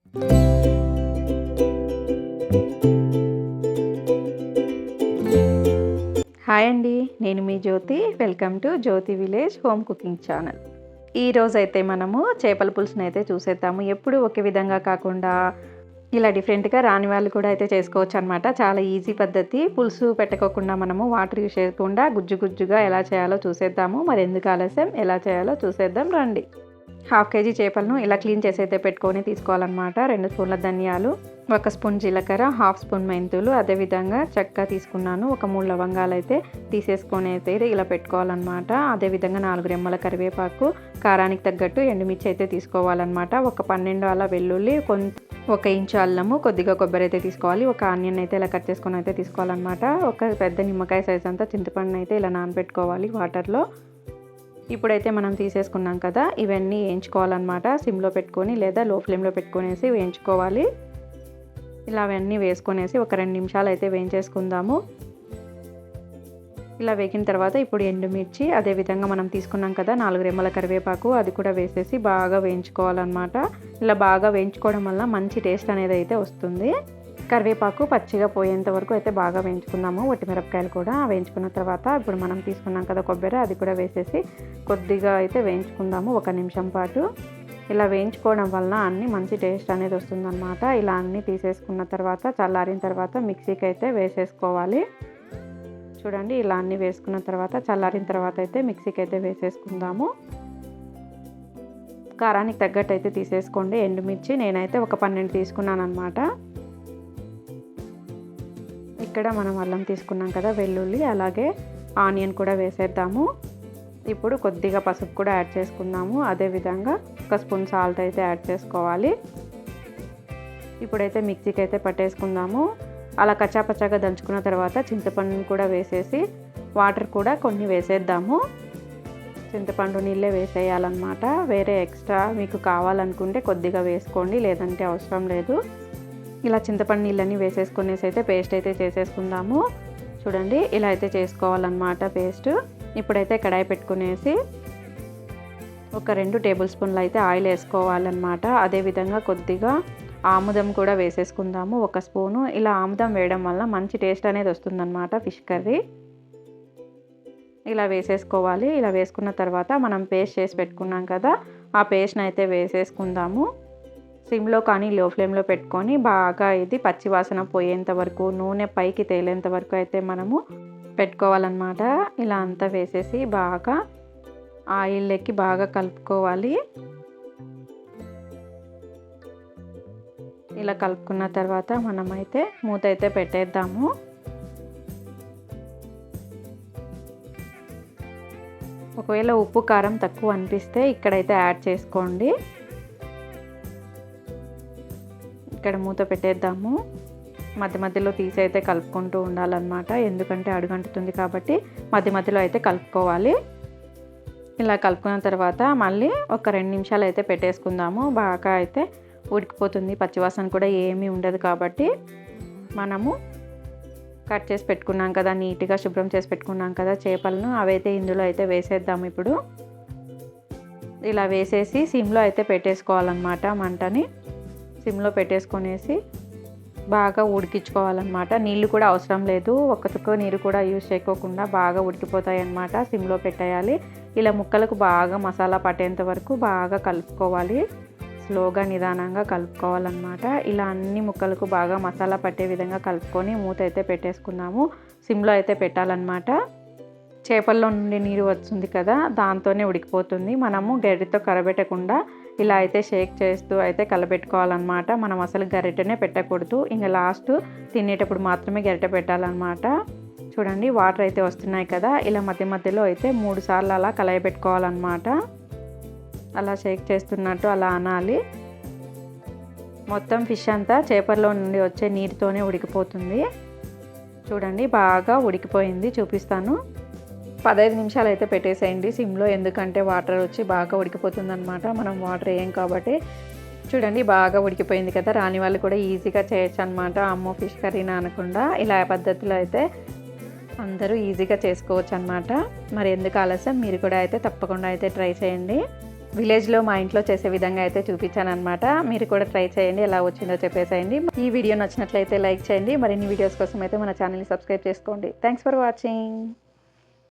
Hi అండి, నేను మీ Jyothi. Welcome to Jyothi village home cooking channel. ఈరోజైతే మనము చేపల పులుసుని అయితే చూసేద్దాము. ఎప్పుడు ఒకే విధంగా కాకుండా ఇలా డిఫరెంట్గా రాని వాళ్ళు కూడా అయితే చేసుకోవచ్చు అనమాట. చాలా ఈజీ పద్ధతి. పులుసు పెట్టుకోకుండా మనము వాటర్ యూస్ చేయకుండా గుజ్జుగా ఎలా చేయాలో చూసేద్దాము. మరి ఎందుకు ఆలస్యం, ఎలా చేయాలో చూసేద్దాం రండి. 1/2 kg చేపలను ఇలా క్లీన్ చేసి అయితే పెట్టుకొని తీసుకోవాలన్నమాట. 2 స్పూన్ల ధనియాలు, 1 స్పూన్ జీలకర్ర, 1/2 స్పూన్ మెంతులు, అదేవిధంగా చెక్క తీసుకున్నాను. 3 లవంగాలు అయితే తీసేసుకొని అయితే ఇలా పెట్టుకోవాలన్నమాట. అదేవిధంగా 4 రెమ్మల కరివేపాకు, కారానికి తగ్గట్టు ఎండుమిర్చి అయితే తీసుకోవాలన్నమాట. 12 అలా వెల్లుల్లి, 1 ఇంచు అల్లము, కొద్దిగా కొబ్బరి అయితే తీసుకోవాలి. 1 ఆనియన్ అయితే ఇలా కట్ చేసుకొని అయితే తీసుకోవాలన్నమాట. 1 పెద్ద నిమ్మకాయ సైజ్ అంతా చింతపండు అయితే ఇలా నానబెట్టుకోవాలి వాటర్లో. ఇప్పుడైతే మనం తీసేసుకున్నాం కదా, ఇవన్నీ వేయించుకోవాలన్నమాట. సిమ్లో పెట్టుకొని లేదా లో ఫ్లేమ్లో పెట్టుకొనేసి వేయించుకోవాలి. ఇలా అవన్నీ వేసుకొనేసి 2 నిమిషాలు అయితే వేయించేసుకుందాము. ఇలా వేగిన తర్వాత ఇప్పుడు ఎండుమిర్చి, అదేవిధంగా మనం తీసుకున్నాం కదా 4 రెమ్మల కరివేపాకు, అది కూడా వేసేసి బాగా వేయించుకోవాలన్నమాట. ఇలా బాగా వేయించుకోవడం వల్ల మంచి టేస్ట్ అనేది అయితే వస్తుంది. కరివేపాకు పచ్చిగా పోయేంత వరకు అయితే బాగా వేయించుకుందాము. మిరపకాయలు కూడా వేయించుకున్న తర్వాత ఇప్పుడు మనం తీసుకున్నాం కదా కొబ్బరి, అది కూడా వేసేసి కొద్దిగా అయితే వేయించుకుందాము 1 నిమిషం పాటు. ఇలా వేయించుకోవడం వలన అన్ని మంచి టేస్ట్ అనేది వస్తుందన్నమాట. ఇలా అన్నీ తీసేసుకున్న తర్వాత చల్లారిన తర్వాత మిక్సీకి అయితే వేసేసుకోవాలి. చూడండి, ఇలా అన్నీ వేసుకున్న తర్వాత చల్లారిన తర్వాత అయితే మిక్సీకి అయితే వేసేసుకుందాము. కారానికి తగ్గట్టు అయితే తీసేసుకోండి. ఎండుమిర్చి నేనైతే 12 తీసుకున్నాను అనమాట. ఇక్కడ మనం అల్లం తీసుకున్నాం కదా, వెల్లుల్లి, అలాగే ఆనియన్ కూడా వేసేద్దాము. ఇప్పుడు కొద్దిగా పసుపు కూడా యాడ్ చేసుకుందాము. అదేవిధంగా 1 స్పూన్ సాల్ట్ అయితే యాడ్ చేసుకోవాలి. ఇప్పుడైతే మిక్సీకి అయితే పట్టేసుకుందాము. అలా కచ్చాపచ్చాగా దంచుకున్న తర్వాత చింతపండుని కూడా వేసేసి వాటర్ కూడా కొన్ని వేసేద్దాము. చింతపండు నీళ్ళే వేసేయాలన్నమాట. వేరే ఎక్స్ట్రా మీకు కావాలనుకుంటే కొద్దిగా వేసుకోండి, లేదంటే అవసరం లేదు. ఇలా చింతపండు నీళ్ళని వేసేసుకునేసి అయితే పేస్ట్ అయితే చేసేసుకుందాము. చూడండి, ఇలా అయితే చేసుకోవాలన్నమాట పేస్ట్. ఇప్పుడైతే కడాయి పెట్టుకునేసి 2 టేబుల్ స్పూన్లు అయితే ఆయిల్ వేసుకోవాలన్నమాట. అదేవిధంగా కొద్దిగా ఆముదం కూడా వేసేసుకుందాము 1 స్పూను. ఇలా ఆముదం వేయడం వల్ల మంచి టేస్ట్ అనేది వస్తుందన్నమాట ఫిష్ కర్రీ. ఇలా వేసేసుకోవాలి. ఇలా వేసుకున్న తర్వాత మనం పేస్ట్ చేసి పెట్టుకున్నాం కదా, ఆ పేస్ట్ని అయితే వేసేసుకుందాము. సిమ్లో కానీ లో ఫ్లేమ్లో పెట్టుకొని బాగా ఇది పచ్చివాసన పోయేంత వరకు, నూనె పైకి తేలేంత వరకు అయితే మనము పెట్టుకోవాలన్నమాట. ఇలా అంతా వేసేసి బాగా ఆయిల్లోకి బాగా కలుపుకోవాలి. ఇలా కలుపుకున్న తర్వాత మనమైతే మూత అయితే పెట్టేద్దాము. ఒకవేళ ఉప్పు కారం తక్కువ అనిపిస్తే ఇక్కడైతే యాడ్ చేసుకోండి. ఇక్కడ మూత పెట్టేద్దాము. మధ్యలో తీసి అయితే కలుపుకుంటూ ఉండాలన్నమాట. ఎందుకంటే అడుగంటుతుంది కాబట్టి మధ్యలో అయితే కలుపుకోవాలి. ఇలా కలుపుకున్న తర్వాత మళ్ళీ 2 నిమిషాలు అయితే పెట్టేసుకుందాము. బాగా అయితే ఉడికిపోతుంది. పచ్చివాసన కూడా ఏమీ ఉండదు కాబట్టి మనము కట్ చేసి పెట్టుకున్నాం కదా, నీట్గా శుభ్రం చేసి పెట్టుకున్నాం కదా చేపలను, అవైతే ఇందులో అయితే వేసేద్దాము. ఇప్పుడు ఇలా వేసేసి సిమ్లో అయితే పెట్టేసుకోవాలన్నమాట. మంటని సిమ్లో పెట్టేసుకొనేసి బాగా ఉడికించుకోవాలన్నమాట. నీళ్ళు కూడా అవసరం లేదు, 1 చుక్క నీరు కూడా యూజ్ చేయకోకుండా బాగా ఉడికిపోతాయి అన్నమాట. సిమ్లో పెట్టేయాలి. ఇలా ముక్కలకు బాగా మసాలా పట్టేంత వరకు బాగా కలుపుకోవాలి. స్లోగా నిదానంగా కలుపుకోవాలన్నమాట. ఇలా అన్ని ముక్కలకు బాగా మసాలా పట్టే విధంగా కలుపుకొని మూత అయితే పెట్టేసుకున్నాము. సిమ్లో అయితే పెట్టాలన్నమాట. చేపల్లో నుండి నీరు వస్తుంది కదా, దాంతోనే ఉడికిపోతుంది. మనము గరిటెతో కలబెట్టకుండా ఇలా అయితే షేక్ చేస్తూ అయితే కలబెట్టుకోవాలన్నమాట. మనం అసలు గరిటెనే పెట్టకూడదు. ఇంకా లాస్ట్ తినేటప్పుడు మాత్రమే గరిటె పెట్టాలన్నమాట. చూడండి, వాటర్ అయితే వస్తున్నాయి కదా, ఇలా మధ్యలో అయితే 3 సార్లు అలా కలయబెట్టుకోవాలన్నమాట. అలా షేక్ చేస్తున్నట్టు అలా అనాలి. మొత్తం ఫిష్ అంతా చేపల్లో నుండి వచ్చే నీరుతోనే ఉడికిపోతుంది. చూడండి, బాగా ఉడికిపోయింది. చూపిస్తాను. 15 నిమిషాలు అయితే పెట్టేసేయండి సిమ్లో, ఎందుకంటే వాటర్ వచ్చి బాగా ఉడికిపోతుంది అనమాట. మనం వాటర్ వేయం కాబట్టి. చూడండి, బాగా ఉడికిపోయింది కదా, రాని వాళ్ళు కూడా ఈజీగా చేయొచ్చు అనమాట. అమ్మో ఫిష్ కర్రీనా అనకుండా ఇలా పద్ధతిలో అయితే అందరూ ఈజీగా చేసుకోవచ్చు అనమాట. మరి ఎందుకు ఆలస్యం, మీరు కూడా అయితే తప్పకుండా అయితే ట్రై చేయండి. విలేజ్లో మా ఇంట్లో చేసే విధంగా అయితే చూపించాను అనమాట. మీరు కూడా ట్రై చేయండి, ఎలా వచ్చిందో చెప్పేసేయండి. ఈ వీడియో నచ్చినట్లయితే లైక్ చేయండి. మరిన్ని వీడియోస్ కోసం అయితే మన ఛానల్ని సబ్స్క్రైబ్ చేసుకోండి. Thanks for watching.